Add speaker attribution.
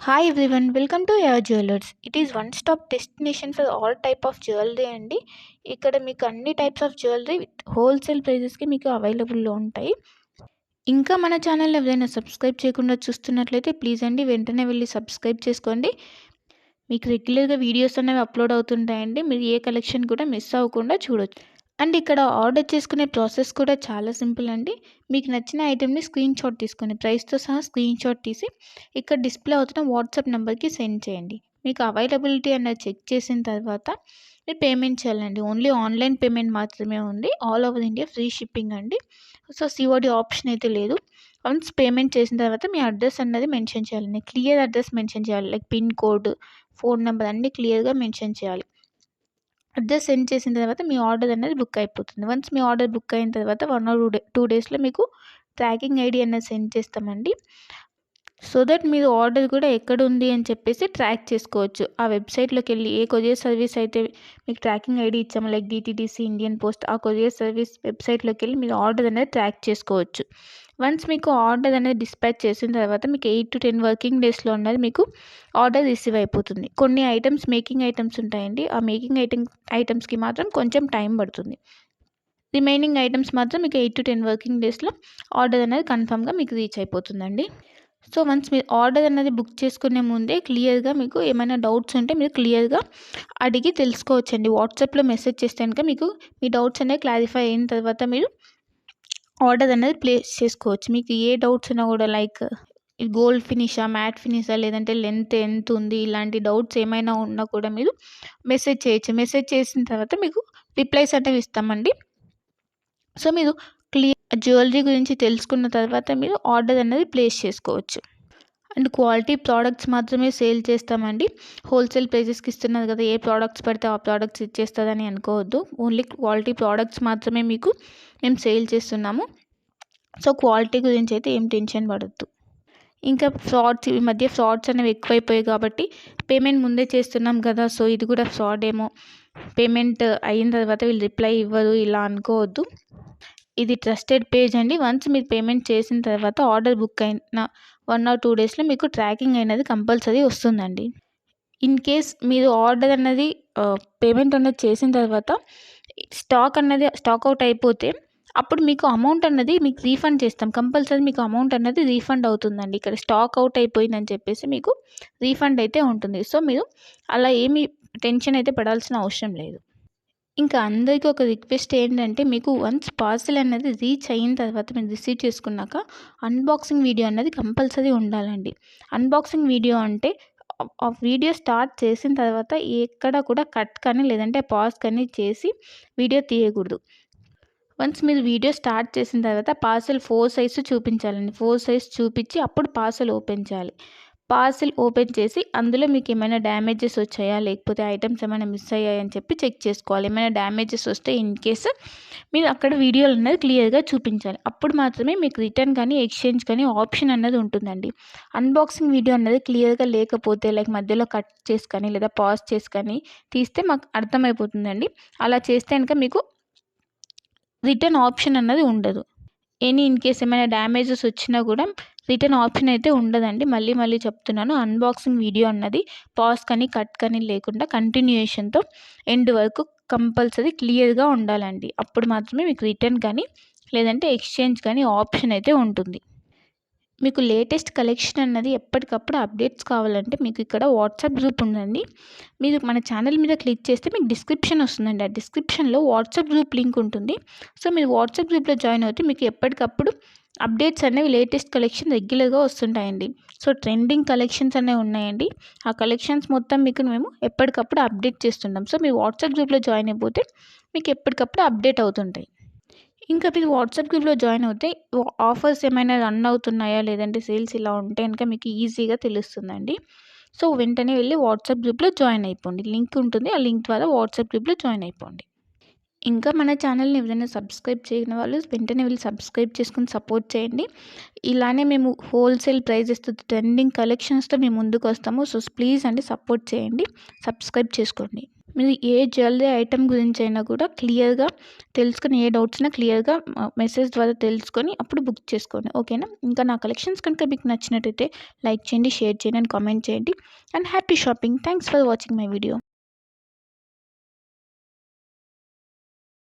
Speaker 1: Hi everyone, welcome to your jewellers. It is one stop destination for all type of jewellery అండి. ఇక్కడ మీకు అన్ని types of jewellery with wholesale ప్రైజెస్కి మీకు అవైలబుల్లో ఉంటాయి. ఇంకా మన ఛానల్ ఎవరైనా సబ్స్క్రైబ్ చేయకుండా చూస్తున్నట్లయితే ప్లీజ్ అండి వెంటనే వెళ్ళి సబ్స్క్రైబ్ చేసుకోండి. మీకు రెగ్యులర్గా వీడియోస్ అనేవి అప్లోడ్ అవుతుంటాయండి. మీరు ఏ కలెక్షన్ కూడా మిస్ అవ్వకుండా చూడొచ్చు. అండ్ ఇక్కడ ఆర్డర్ చేసుకునే ప్రాసెస్ కూడా చాలా సింపుల్ అండి. మీకు నచ్చిన ఐటెంని స్క్రీన్ షాట్ తీసుకొని ప్రైస్తో సహా స్క్రీన్ షాట్ తీసి ఇక్కడ డిస్ప్లే అవుతున్న వాట్సాప్ నెంబర్కి సెండ్ చేయండి. మీకు అవైలబిలిటీ అన్నది చెక్ చేసిన తర్వాత మీరు పేమెంట్ చేయాలండి. ఓన్లీ ఆన్లైన్ పేమెంట్ మాత్రమే ఉంది. All over India free shipping అండి. సో సిఓడి ఆప్షన్ అయితే లేదు. వన్స్ పేమెంట్ చేసిన తర్వాత మీ అడ్రస్ అన్నది మెన్షన్ చేయాలండి. క్లియర్ అడ్రస్ మెన్షన్ చేయాలి. Like pin code, phone number అన్నీ క్లియర్గా మెన్షన్ చేయాలి. అడ్రస్ సెండ్ చేసిన తర్వాత మీ ఆర్డర్ అనేది బుక్ అయిపోతుంది. వన్స్ మీ ఆర్డర్ బుక్ అయిన తర్వాత 1 or 2 డేస్లో మీకు ట్రాకింగ్ ఐడి అనేది సెండ్ చేస్తామండి. సో దట్ మీరు ఆర్డర్ కూడా ఎక్కడ ఉంది అని చెప్పేసి ట్రాక్ చేసుకోవచ్చు. ఆ వెబ్సైట్లోకి వెళ్ళి ఏ కొరియర్ సర్వీస్ అయితే మీకు ట్రాకింగ్ ఐడి ఇచ్చామో లైక్ డిటీడీసీ, ఇండియన్ పోస్ట్, ఆ కొరియర్ సర్వీస్ వెబ్సైట్లోకి వెళ్ళి మీరు ఆర్డర్ అనేది ట్రాక్ చేసుకోవచ్చు. వన్స్ మీకు ఆర్డర్ అనేది డిస్పాచ్ చేసిన తర్వాత మీకు 8 to 10 వర్కింగ్ డేస్లో ఉన్నది మీకు ఆర్డర్ రిసీవ్ అయిపోతుంది. కొన్ని ఐటమ్స్ మేకింగ్ ఐటమ్స్ ఉంటాయండి. ఆ మేకింగ్ ఐటమ్స్కి మాత్రం కొంచెం టైం పడుతుంది. రిమైనింగ్ ఐటమ్స్ మాత్రం మీకు 8 to 10 వర్కింగ్ డేస్లో ఆర్డర్ అనేది కన్ఫామ్గా మీకు రీచ్ అయిపోతుందండి. సో వన్స్ మీరు ఆర్డర్ అనేది బుక్ చేసుకునే ముందే క్లియర్గా మీకు ఏమైనా డౌట్స్ ఉంటే మీరు క్లియర్గా అడిగి తెలుసుకోవచ్చండి. వాట్సాప్లో మెసేజ్ చేస్తే కనుక మీకు మీ డౌట్స్ అనేవి క్లారిఫై అయిన తర్వాత మీరు ఆర్డర్ అనేది ప్లేస్ చేసుకోవచ్చు. మీకు ఏ డౌట్స్ ఉన్నా కూడా లైక్ గోల్డ్ ఫినిషా, మ్యాట్ ఫినిషా, లేదంటే లెంత్ ఎంత ఉంది, ఇలాంటి డౌట్స్ ఏమైనా ఉన్నా కూడా మీరు మెసేజ్ చేయొచ్చు. మెసేజ్ చేసిన తర్వాత మీకు రిప్లైస్ అనేవి ఇస్తామండి. సో మీరు జ్యువెలరీ గురించి తెలుసుకున్న తర్వాత మీరు ఆర్డర్ అనేది ప్లేస్ చేసుకోవచ్చు. అండ్ క్వాలిటీ ప్రోడక్ట్స్ మాత్రమే సేల్ చేస్తామండి. హోల్సేల్ ప్రైజెస్కి ఇస్తున్నారు కదా, ఏ ప్రోడక్ట్స్ పడితే ఆ ప్రోడక్ట్స్ ఇచ్చేస్తుందని అనుకోవద్దు. ఓన్లీ క్వాలిటీ ప్రోడక్ట్స్ మాత్రమే మీకు మేము సేల్ చేస్తున్నాము. సో క్వాలిటీ గురించి అయితే ఏం టెన్షన్ పడద్దు. ఇంకా ఈ మధ్య ఫ్రాడ్స్ అనేవి ఎక్కువైపోయాయి కాబట్టి పేమెంట్ ముందే చేస్తున్నాం కదా, సో ఇది కూడా ఫ్రాడ్ ఏమో, పేమెంట్ అయిన తర్వాత వీళ్ళు రిప్లై ఇవ్వరు ఇలా అనుకోవద్దు. ఇది ట్రస్టెడ్ పేజ్ అండి. వన్స్ మీరు పేమెంట్ చేసిన తర్వాత ఆర్డర్ బుక్ అయిన 1 or 2 డేస్లో మీకు ట్రాకింగ్ అనేది కంపల్సరీ వస్తుందండి. ఇన్ కేస్ మీరు ఆర్డర్ అన్నది పేమెంట్ అనేది చేసిన తర్వాత స్టాక్ అవుట్ అయిపోతే అప్పుడు మీకు అమౌంట్ అన్నది మీకు రీఫండ్ చేస్తాం. కంపల్సరీ మీకు అమౌంట్ అన్నది రీఫండ్ అవుతుందండి. ఇక్కడ స్టాక్ అవుట్ అయిపోయిందని చెప్పేసి మీకు రీఫండ్ అయితే ఉంటుంది. సో మీరు అలా ఏమీ టెన్షన్ అయితే పడాల్సిన అవసరం లేదు. ఇంకా అందరికీ ఒక రిక్వెస్ట్ ఏంటంటే, మీకు వన్స్ పార్సెల్ అనేది రీచ్ అయిన తర్వాత మీరు రిసీవ్ చేసుకున్నాక అన్బాక్సింగ్ వీడియో అన్నది కంపల్సరీ ఉండాలండి. అన్బాక్సింగ్ వీడియో అంటే ఆ వీడియో స్టార్ట్ చేసిన తర్వాత ఎక్కడ కూడా కట్ కానీ లేదంటే పాజ్ కానీ చేసి వీడియో తీయకూడదు. వన్స్ మీరు వీడియో స్టార్ట్ చేసిన తర్వాత పార్సెల్ 4 సైజ్ చూపించాలండి. 4 సైజ్ చూపించి అప్పుడు పార్సెల్ ఓపెన్ చేయాలి. పార్సెల్ ఓపెన్ చేసి అందులో మీకు ఏమైనా డ్యామేజెస్ వచ్చాయా, లేకపోతే ఐటమ్స్ ఏమైనా మిస్ అయ్యాయని చెప్పి చెక్ చేసుకోవాలి. ఏమైనా డ్యామేజెస్ వస్తే ఇన్ కేస్ మీరు అక్కడ వీడియోలు అనేది క్లియర్గా చూపించాలి. అప్పుడు మాత్రమే మీకు రిటర్న్ కానీ ఎక్స్చేంజ్ కానీ ఆప్షన్ అన్నది ఉంటుందండి. అన్బాక్సింగ్ వీడియో అన్నది క్లియర్గా లేకపోతే లైక్ మధ్యలో కట్ చేసి కానీ లేదా పాజ్ చేసి కానీ తీస్తే మాకు అర్థమైపోతుందండి. అలా చేస్తే కనుక మీకు రిటర్న్ ఆప్షన్ అన్నది ఉండదు. ఇన్ కేస్ ఏమైనా డ్యామేజెస్ వచ్చినా కూడా రిటర్న్ ఆప్షన్ అయితే ఉండదండి. మళ్ళీ చెప్తున్నాను, అన్బాక్సింగ్ వీడియో అన్నది పాజ్ కానీ కట్ కానీ లేకుండా కంటిన్యూయేషన్తో ఎండ్ వరకు కంపల్సరీ క్లియర్గా ఉండాలండి. అప్పుడు మాత్రమే మీకు రిటర్న్ కానీ లేదంటే ఎక్స్చేంజ్ కానీ ఆప్షన్ అయితే ఉంటుంది. మీకు లేటెస్ట్ కలెక్షన్ అన్నది ఎప్పటికప్పుడు అప్డేట్స్ కావాలంటే మీకు ఇక్కడ వాట్సాప్ గ్రూప్ ఉందండి. మీరు మన ఛానల్ మీద క్లిక్ చేస్తే మీకు డిస్క్రిప్షన్ వస్తుందండి. ఆ డిస్క్రిప్షన్లో వాట్సాప్ గ్రూప్ లింక్ ఉంటుంది. సో మీరు వాట్సాప్ గ్రూప్లో జాయిన్ అవుతే మీకు ఎప్పటికప్పుడు అప్డేట్స్ అనేవి లేటెస్ట్ కలెక్షన్ రెగ్యులర్గా వస్తుంటాయండి. సో ట్రెండింగ్ కలెక్షన్స్ అనేవి ఉన్నాయండి. ఆ కలెక్షన్స్ మొత్తం మీకు మేము ఎప్పటికప్పుడు అప్డేట్ చేస్తుంటాం. సో మీరు వాట్సాప్ గ్రూప్లో జాయిన్ అయిపోతే మీకు ఎప్పటికప్పుడు అప్డేట్ అవుతుంటాయి. ఇంకా మీరు వాట్సాప్ గ్రూప్లో జాయిన్ అవుతే ఆఫర్స్ ఏమైనా రన్ అవుతున్నాయా, లేదంటే సేల్స్ ఇలా ఉంటే కనుక మీకు ఈజీగా తెలుస్తుందండి. సో వెంటనే వెళ్ళి వాట్సాప్ గ్రూప్లో జాయిన్ అయిపోండి. లింక్ ఉంటుంది, ఆ లింక్ ద్వారా వాట్సాప్ గ్రూప్లో జాయిన్ అయిపోండి. ఇంకా మన ఛానల్ని ఎవరైనా సబ్స్క్రైబ్ చేయని వాళ్ళు వెంటనే వెళ్ళి సబ్స్క్రైబ్ చేసుకుని సపోర్ట్ చేయండి. ఇలానే మేము హోల్సేల్ ప్రైజెస్తో ట్రెండింగ్ కలెక్షన్స్తో మేము ముందుకు వస్తాము. సో ప్లీజ్ అండి సపోర్ట్ చేయండి, సబ్స్క్రైబ్ చేసుకోండి. మీరు ఏ జ్యువెలరీ ఐటెం గురించి అయినా కూడా క్లియర్గా తెలుసుకొని, ఏ డౌట్స్ ఉన్నా క్లియర్గా మెసేజ్ ద్వారా తెలుసుకొని అప్పుడు బుక్ చేసుకోండి. ఓకేనా? ఇంకా నా కలెక్షన్స్ కనుక మీకు నచ్చినట్టయితే లైక్ చేయండి, షేర్ చేయండి అండ్ కామెంట్ చేయండి. And happy shopping. Thanks for watching my video.